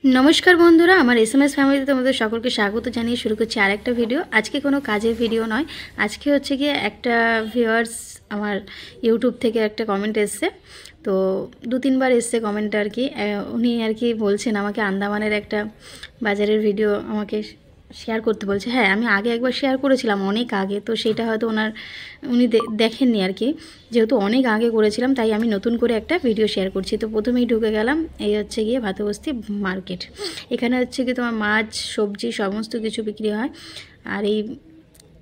नमस्कार बंधुरा आमार एसएमएस फैमिलीते तोमादेर सकलके स्वागत जानिए शुरू करछि आरेकटा भिडियो। आज के कोनो काजेर भिडियो नय, आज के होच्छे गिये एकटा ভিউয়ার্স आमार यूट्यूब थेके एकटा कमेंट एसेছে। तो दो तीन बार एसेছে कमेंट आर कि उनी आर कि बोलছেন আমাকে আন্দামানের একটা বাজারের ভিডিও আমাকে শেয়ার করতে বলছে। হ্যাঁ, আমি আগে একবার শেয়ার করেছিলাম অনেক আগে, তো সেটা হয়তো উনি দেখেননি আর কি। যেহেতু অনেক আগে করেছিলাম তাই আমি নতুন করে একটা ভিডিও শেয়ার করছি। তো প্রথমেই ঢুকে গেলাম, এই হচ্ছে গিয়ে ভাতবস্তি মার্কেট। এখানে হচ্ছে কি তোমার মাছ সবজি সমস্ত কিছু বিক্রি হয়। আর এই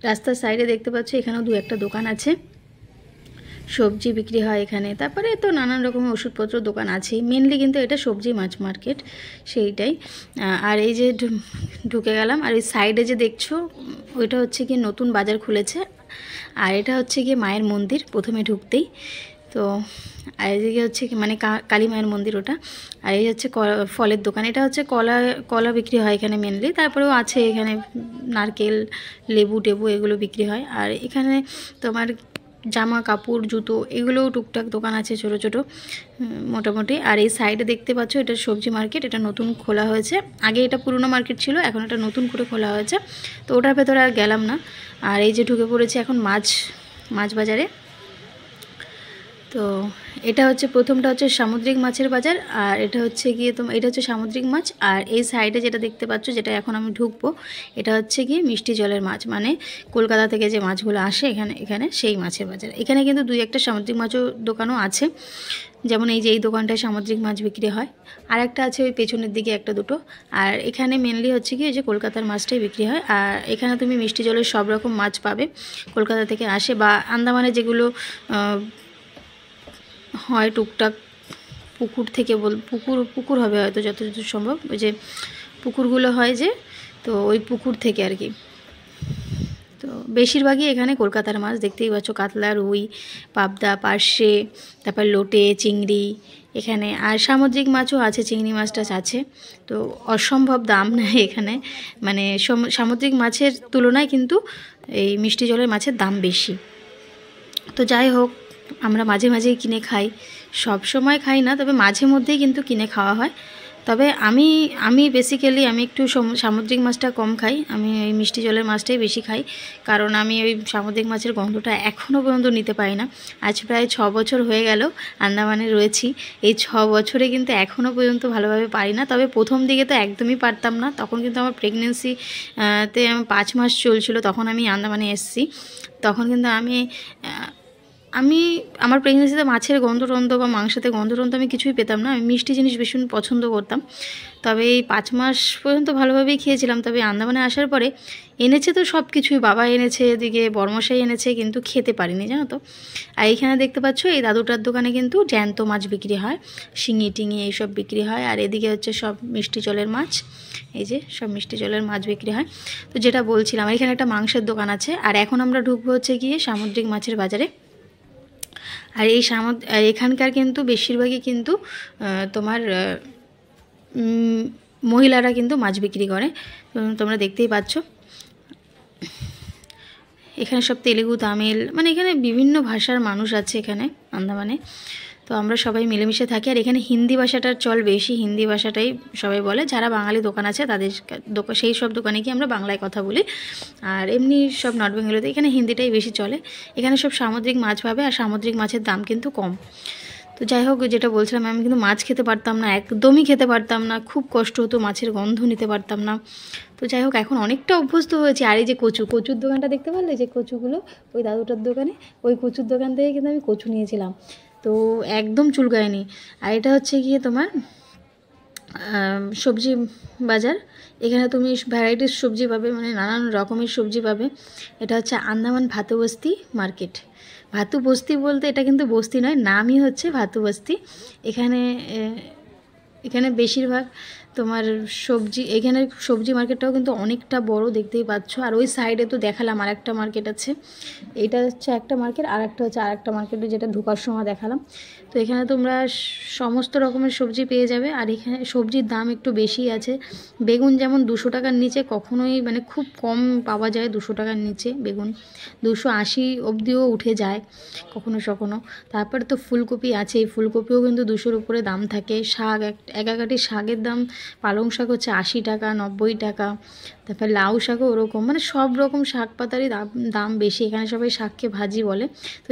রাস্তার সাইডে দেখতে পাচ্ছ এখানেও দু একটা দোকান আছে, সবজি বিক্রি হয় এখানে। তারপরে তো নানান রকমের ওষুধপত্র দোকান আছে, মেনলি কিন্তু এটা সবজি মাছ মার্কেট সেইটাই। আর এই যে ঢুকে গেলাম, আর এই সাইডে যে দেখছো ওইটা হচ্ছে কি নতুন বাজার খুলেছে। আর এটা হচ্ছে গিয়ে মায়ের মন্দির প্রথমে ঢুকতেই। তো আর এদিকে হচ্ছে কি মানে কালী মায়ের মন্দির ওটা। আর এই হচ্ছে ফলের দোকান, এটা হচ্ছে কলা বিক্রি হয় এখানে মেনলি। তারপরেও আছে এখানে নারকেল লেবু টেবু এগুলো বিক্রি হয়। আর এখানে তোমার জামা কাপড় জুতো এগুলোও টুকটাক দোকান আছে ছোটো ছোটো মোটামুটি। আর এই সাইডে দেখতে পাচ্ছ এটা সবজি মার্কেট, এটা নতুন খোলা হয়েছে। আগে এটা পুরনো মার্কেট ছিল, এখন এটা নতুন করে খোলা হয়েছে। তো ওটার ভেতরে আর গেলাম না। আর এই যে ঢুকে পড়েছে এখন মাছ বাজারে। তো এটা হচ্ছে প্রথমটা হচ্ছে সামুদ্রিক মাছের বাজার। আর এটা হচ্ছে গিয়ে এটা হচ্ছে সামুদ্রিক মাছ। আর এই সাইডে যেটা দেখতে পাচ্ছ, যেটা এখন আমি ঢুকবো, এটা হচ্ছে গিয়ে মিষ্টি জলের মাছ, মানে কলকাতা থেকে যে মাছগুলো আসে এখানে সেই মাছের বাজার। এখানে কিন্তু দুই একটা সামুদ্রিক মাছও দোকানও আছে, যেমন এই যে এই দোকানটায় সামুদ্রিক মাছ বিক্রি হয়। আর একটা আছে ওই পেছনের দিকে একটা দুটো। আর এখানে মেনলি হচ্ছে কি যে কলকাতার মাছটাই বিক্রি হয়। আর এখানে তুমি মিষ্টি জলের সব রকম মাছ পাবে, কলকাতা থেকে আসে বা আন্দামানে যেগুলো হয় টুকটাক পুকুর থেকে পুকুর হবে হয়তো যতদূর সম্ভব, ওই যে পুকুরগুলো হয় যে, তো ওই পুকুর থেকে আর কি। তো বেশিরভাগই এখানে কলকাতার মাছ দেখতেই পাচ্ছ, কাতলা রুই পাবদা পার্শে, তারপর লোটে চিংড়ি এখানে। আর সামুদ্রিক মাছও আছে, চিংড়ি মাছটা আছে। তো অসম্ভব দাম নেয় এখানে, মানে সামুদ্রিক মাছের তুলনায় কিন্তু এই মিষ্টি জলের মাছের দাম বেশি। তো যাই হোক, আমরা মাঝে মাঝেই কিনে খাই, সব সময় খাই না, তবে মাঝে মধ্যেই কিন্তু কিনে খাওয়া হয়। তবে আমি বেসিক্যালি আমি একটু সামুদ্রিক মাছটা কম খাই, আমি ওই মিষ্টি জলের মাছটাই বেশি খাই। কারণ আমি ওই সামুদ্রিক মাছের গন্ধটা এখনও পর্যন্ত নিতে পারি না। আজ প্রায় 6 বছর হয়ে গেল আন্দামানে রয়েছি, এই 6 বছরে কিন্তু এখনও পর্যন্ত ভালোভাবে পারি না। তবে প্রথম দিকে তো একদমই পারতাম না, তখন কিন্তু আমার প্রেগনেন্সিতে 5 মাস চলছিল, তখন আমি আন্দামানে এসেছি। তখন কিন্তু আমার প্রেগনেন্সিতে মাছের গন্ধ বা মাংসতে গন্ধ আমি কিছুই পেতাম না। আমি মিষ্টি জিনিস ভীষণ পছন্দ করতাম। তবে এই 5 মাস পর্যন্ত ভালোভাবেই খেয়েছিলাম। তবে আন্দামানে আসার পরে এনেছে তো সব কিছুই, বাবা এনেছে, এদিকে বড়মশাই এনেছে, কিন্তু খেতে পারিনি জানো তো। আর এইখানে দেখতে পাচ্ছ এই দাদুটার দোকানে কিন্তু জ্যান্ত মাছ বিক্রি হয়, শিঙি টিঙি এইসব বিক্রি হয়। আর এদিকে হচ্ছে সব মিষ্টি জলের মাছ, এই যে সব মিষ্টি জলের মাছ বিক্রি হয়। তো যেটা বলছিলাম, এখানে একটা মাংসের দোকান আছে। আর এখন আমরা ঢুকবো হচ্ছে গিয়ে সামুদ্রিক মাছের বাজারে। আর এই এখানকার কিন্তু বেশিরভাগই কিন্তু তোমার মহিলারা কিন্তু মাছ বিক্রি করে, তোমরা দেখতেই পাচ্ছ। এখানে সব তেলেগু তামিল, মানে এখানে বিভিন্ন ভাষার মানুষ আছে এখানে আন্দামানে। তো আমরা সবাই মিলেমিশে থাকি। আর এখানে হিন্দি ভাষাটার চল বেশি, হিন্দি ভাষাটাই সবাই বলে। যারা বাঙালি দোকান আছে তাদের সেই সব দোকানে কি আমরা বাংলায় কথা বলি। আর এমনি সব নর্থ বেঙ্গলিতে এখানে হিন্দিটাই বেশি চলে। এখানে সব সামুদ্রিক মাছ পাবে, আর সামুদ্রিক মাছের দাম কিন্তু কম। তো যাই হোক, যেটা বলছিলাম, আমি কিন্তু মাছ খেতে পারতাম না, একদমই খেতে পারতাম না, খুব কষ্ট হতো, মাছের গন্ধ নিতে পারতাম না। তো যাই হোক, এখন অনেকটা অভ্যস্ত হয়েছে। আর এই যে কচুর দোকানটা দেখতে পারলে, যে কচুগুলো ওই দাদুটার দোকানে, ওই কচুর দোকান থেকে কিন্তু আমি কচু নিয়েছিলাম, তো একদম চুলকায়নি। আর এটা হচ্ছে গিয়ে তোমার সবজি বাজার। এখানে তুমি ভ্যারাইটিস সবজি পাবে, মানে নানান রকমের সবজি পাবে। এটা হচ্ছে আন্দামান ভাতবস্তি মার্কেট। ভাতু বস্তি বলতে এটা কিন্তু বস্তি নয়, নামই হচ্ছে ভাতু বস্তি। এখানে বেশিরভাগ তোমার এখানে সবজি মার্কেটটাও কিন্তু অনেকটা বড়, দেখতেই পাচ্ছ। আর ওই সাইডে তো দেখালাম আর একটা মার্কেট আছে, এটা হচ্ছে একটা মার্কেট, আর একটা হচ্ছে আর একটা মার্কেটে, যেটা ঢোকার সময় দেখালাম। তো এখানে তোমরা সমস্ত রকমের সবজি পেয়ে যাবে। আর এখানে সবজির দাম একটু বেশি আছে। বেগুন যেমন 200 টাকার নিচে কখনোই, মানে খুব কম পাওয়া যায় 200 টাকার নিচে বেগুন, 280 অবধিও উঠে যায় কখনো কখনো। তারপরে তো ফুলকপি আছে, এই ফুলকপিও কিন্তু 200-র উপরে দাম থাকে। শাক একাকাটি শাকের দাম, পালং শাক হচ্ছে 80 টাকা, 90 টাকা, তারপর লাউ শাকও ওরকম, মানে সব রকম শাক পাতারই দাম বেশি। এখানে সবাই শাককে ভাজি বলে। তো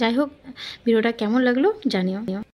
যাই হোক ভিডিওটা কেমন লাগলো জানিও।